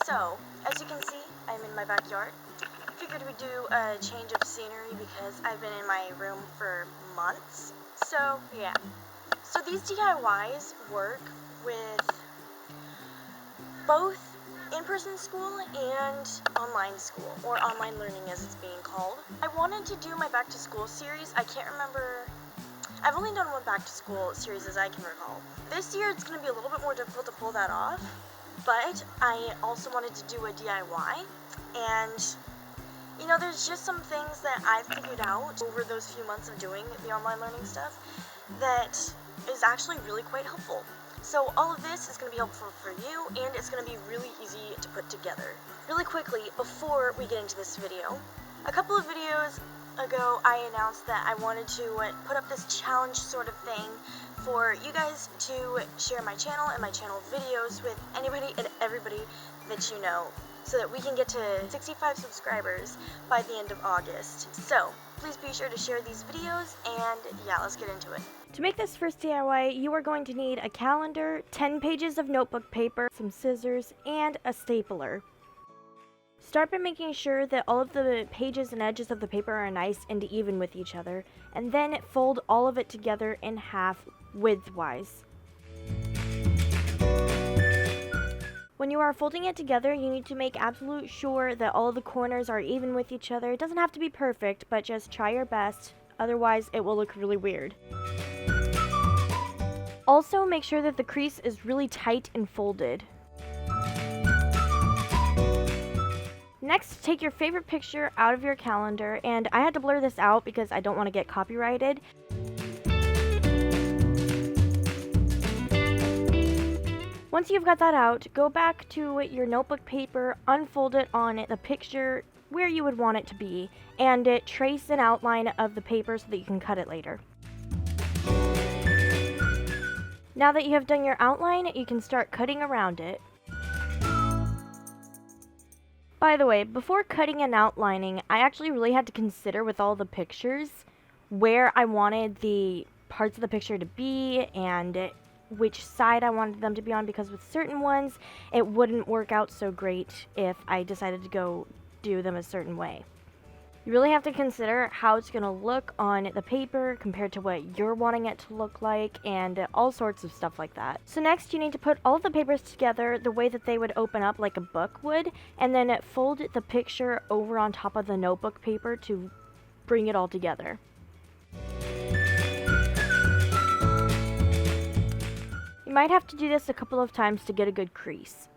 So, as you can see, I'm in my backyard. Figured we'd do a change of scenery because I've been in my room for months. So, yeah. So these DIYs work with both in-person school and online school, or online learning as it's being called. I wanted to do my back to school series. I can't remember. I've only done one back to school series as I can recall. This year it's going to be a little bit more difficult to pull that off, but I also wanted to do a DIY, and you know, there's just some things that I've figured out over those few months of doing the online learning stuff that is actually really quite helpful. So all of this is going to be helpful for you, and it's going to be really easy to put together. Really quickly, before we get into this video, a couple of videos ago I announced that I wanted to put up this challenge sort of thing for you guys to share my channel and my channel videos with anybody and everybody that you know, so that we can get to 65 subscribers by the end of August. So please be sure to share these videos, and yeah, let's get into it. To make this first DIY, you are going to need a calendar, 10 pages of notebook paper, some scissors, and a stapler. Start by making sure that all of the pages and edges of the paper are nice and even with each other, and then fold all of it together in half widthwise. When you are folding it together, you need to make absolute sure that all the corners are even with each other. It doesn't have to be perfect, but just try your best, otherwise it will look really weird. Also, make sure that the crease is really tight and folded. Next, take your favorite picture out of your calendar, and I had to blur this out because I don't want to get copyrighted. Once you've got that out, go back to your notebook paper, unfold it on the picture where you would want it to be, and trace an outline of the paper so that you can cut it later. Now that you have done your outline, you can start cutting around it. By the way, before cutting and outlining, I actually really had to consider with all the pictures where I wanted the parts of the picture to be and which side I wanted them to be on, because with certain ones it wouldn't work out so great if I decided to go do them a certain way. You really have to consider how it's going to look on the paper compared to what you're wanting it to look like, and all sorts of stuff like that. So next you need to put all of the papers together the way that they would open up like a book would, and then fold the picture over on top of the notebook paper to bring it all together. You might have to do this a couple of times to get a good crease.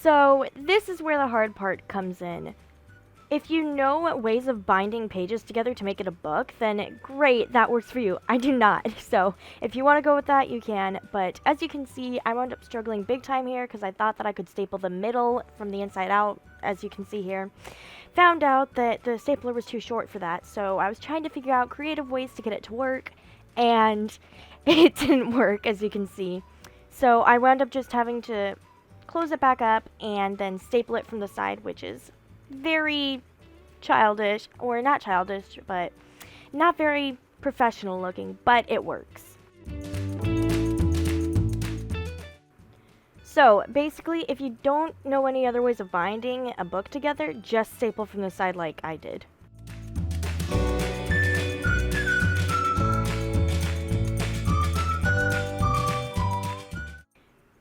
So this is where the hard part comes in. If you know ways of binding pages together to make it a book, then great, that works for you. I do not. So if you want to go with that, you can. But as you can see, I wound up struggling big time here because I thought that I could staple the middle from the inside out, as you can see here. Found out that the stapler was too short for that, so I was trying to figure out creative ways to get it to work, and it didn't work, as you can see. So I wound up just having to close it back up and then staple it from the side, which is very childish, or not childish, but not very professional looking, but it works. So basically, if you don't know any other ways of binding a book together, just staple from the side like I did.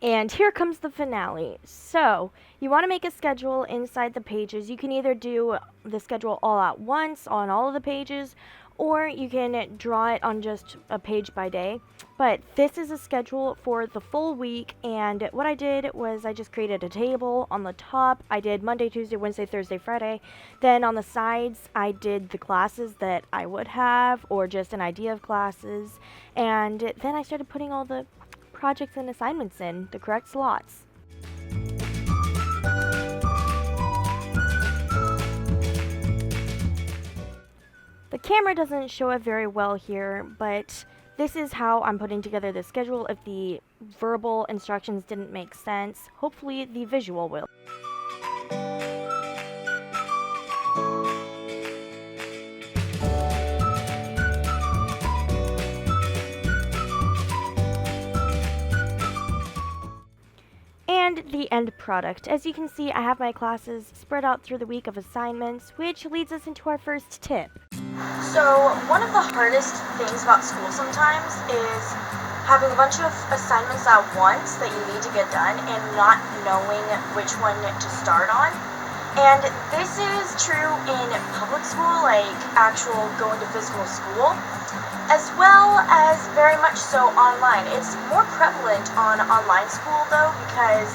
And here comes the finale. So, you want to make a schedule inside the pages. You can either do the schedule all at once on all of the pages, or you can draw it on just a page by day. But this is a schedule for the full week, and what I did was I just created a table. On the top, I did Monday, Tuesday, Wednesday, Thursday, Friday. Then on the sides, I did the classes that I would have, or just an idea of classes. And then I started putting all the projects and assignments in the correct slots. The camera doesn't show it very well here, but this is how I'm putting together the schedule. If the verbal instructions didn't make sense, hopefully the visual will. end product. As you can see, I have my classes spread out through the week of assignments, which leads us into our first tip. So, one of the hardest things about school sometimes is having a bunch of assignments at once that you need to get done and not knowing which one to start on. And this is true in public school, like actual going to physical school, as well as very much so online. It's more prevalent on online school though, because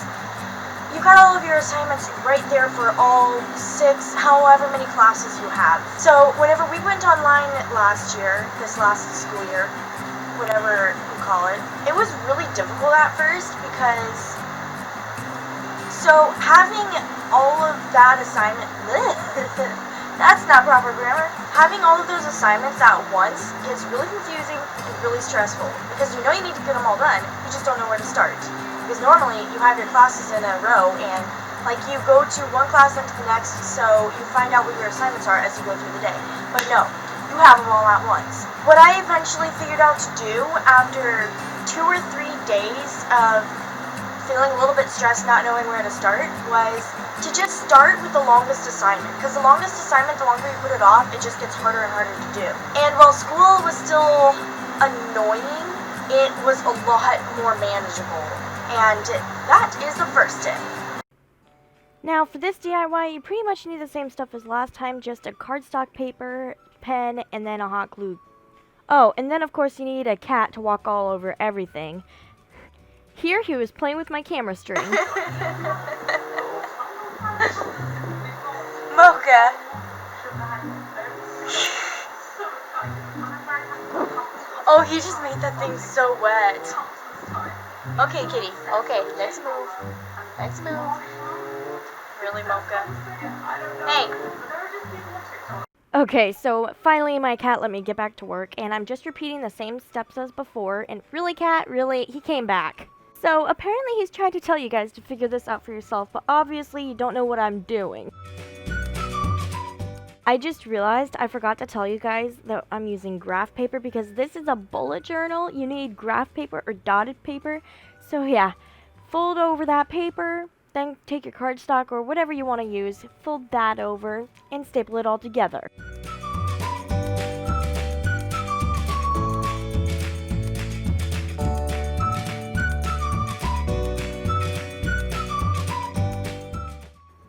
you got all of your assignments right there for all 6, however many classes you have. So whenever we went online last year, this last school year, whatever you call it, it was really difficult at first because so having all of that assignment, that's not proper grammar. Having all of those assignments at once is really confusing and really stressful because you know you need to get them all done, you just don't know where to start. Because normally you have your classes in a row and like you go to one class into the next, so you find out what your assignments are as you go through the day. But no, you have them all at once. What I eventually figured out to do after 2 or 3 days of feeling a little bit stressed, not knowing where to start, was to just start with the longest assignment. Because the longest assignment, the longer you put it off, it just gets harder and harder to do. And while school was still annoying, it was a lot more manageable. And that is the first tip. Now for this DIY, you pretty much need the same stuff as last time, just a cardstock paper, pen, and then a hot glue. Oh, and then of course you need a cat to walk all over everything. Here he was playing with my camera string. Mocha. Oh, he just made that thing so wet. Okay, kitty. Okay, let's move. Let's move. Really, Mocha? Hey. Okay, so finally my cat let me get back to work, and I'm just repeating the same steps as before, and really, cat, really, he came back. So apparently he's trying to tell you guys to figure this out for yourself, but obviously you don't know what I'm doing. I just realized I forgot to tell you guys that I'm using graph paper because this is a bullet journal. You need graph paper or dotted paper. So yeah, fold over that paper, then take your cardstock or whatever you want to use, fold that over, and staple it all together.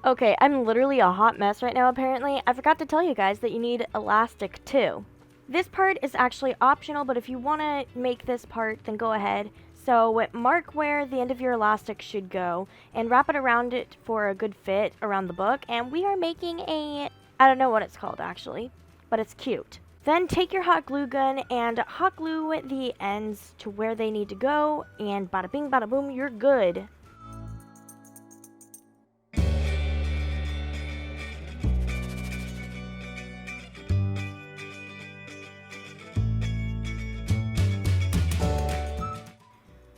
Okay, I'm literally a hot mess right now apparently. I forgot to tell you guys that you need elastic too. This part is actually optional, but if you want to make this part, then go ahead. So mark where the end of your elastic should go and wrap it around it for a good fit around the book. And we are making a, I don't know what it's called actually, but it's cute. Then take your hot glue gun and hot glue the ends to where they need to go, and bada bing bada boom, you're good.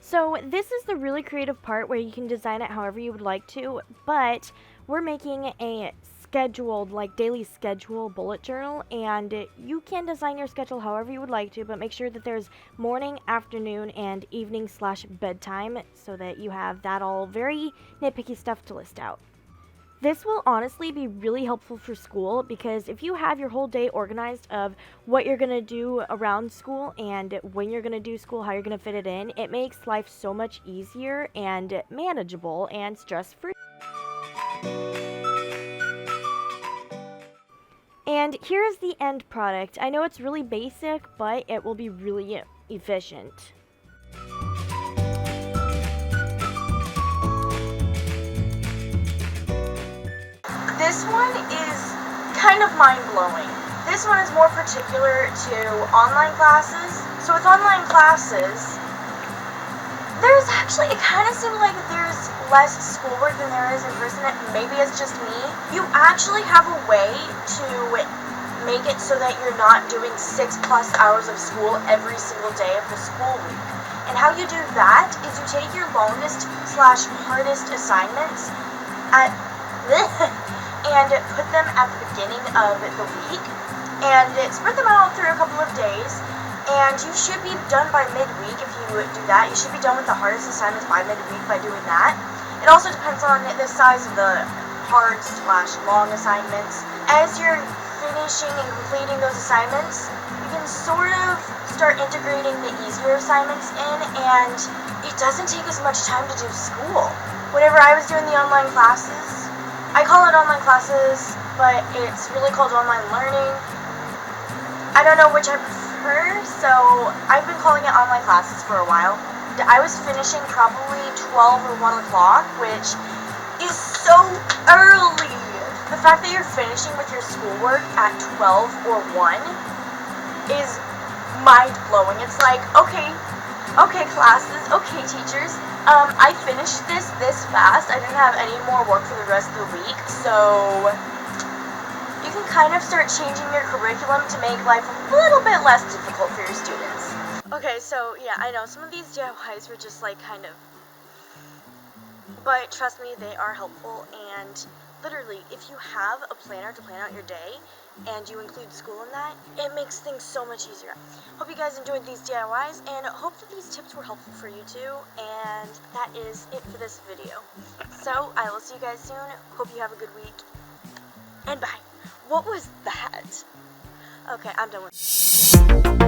So this is the really creative part where you can design it however you would like to, but we're making a scheduled, like daily schedule bullet journal, and you can design your schedule however you would like to, but make sure that there's morning, afternoon, and evening / bedtime so that you have that all very nitpicky stuff to list out. This will honestly be really helpful for school because if you have your whole day organized of what you're going to do around school and when you're going to do school, how you're going to fit it in, it makes life so much easier and manageable and stress-free. And here's the end product. I know it's really basic, but it will be really efficient. This one is kind of mind-blowing. This one is more particular to online classes. So with online classes, there's actually, it kind of seems like there's less schoolwork than there is in person. Maybe it's just me. You actually have a way to make it so that you're not doing 6+ hours of school every single day of the school week. And how you do that is you take your longest / hardest assignments at and put them at the beginning of the week and spread them out through a couple of days, and you should be done by midweek if you do that. You should be done with the hardest assignments by midweek by doing that. And It also depends on the size of the hard/long assignments. As you're finishing and completing those assignments, you can sort of start integrating the easier assignments in, and it doesn't take as much time to do school. Whenever I was doing the online classes, I call it online classes, but it's really called online learning. I don't know which I prefer, so I've been calling it online classes for a while. I was finishing probably 12 or 1 o'clock, which is so early. The fact that you're finishing with your schoolwork at 12 or 1 is mind-blowing. It's like, okay classes, okay teachers, I finished this fast. I didn't have any more work for the rest of the week, so you can kind of start changing your curriculum to make life a little bit less difficult for your students. Okay, so yeah, I know some of these DIYs were just like kind of, but trust me, they are helpful. And literally, if you have a planner to plan out your day and you include school in that, it makes things so much easier. Hope you guys enjoyed these DIYs, and hope that these tips were helpful for you too. And that is it for this video. So I will see you guys soon. Hope you have a good week, and bye. What was that? Okay, I'm done with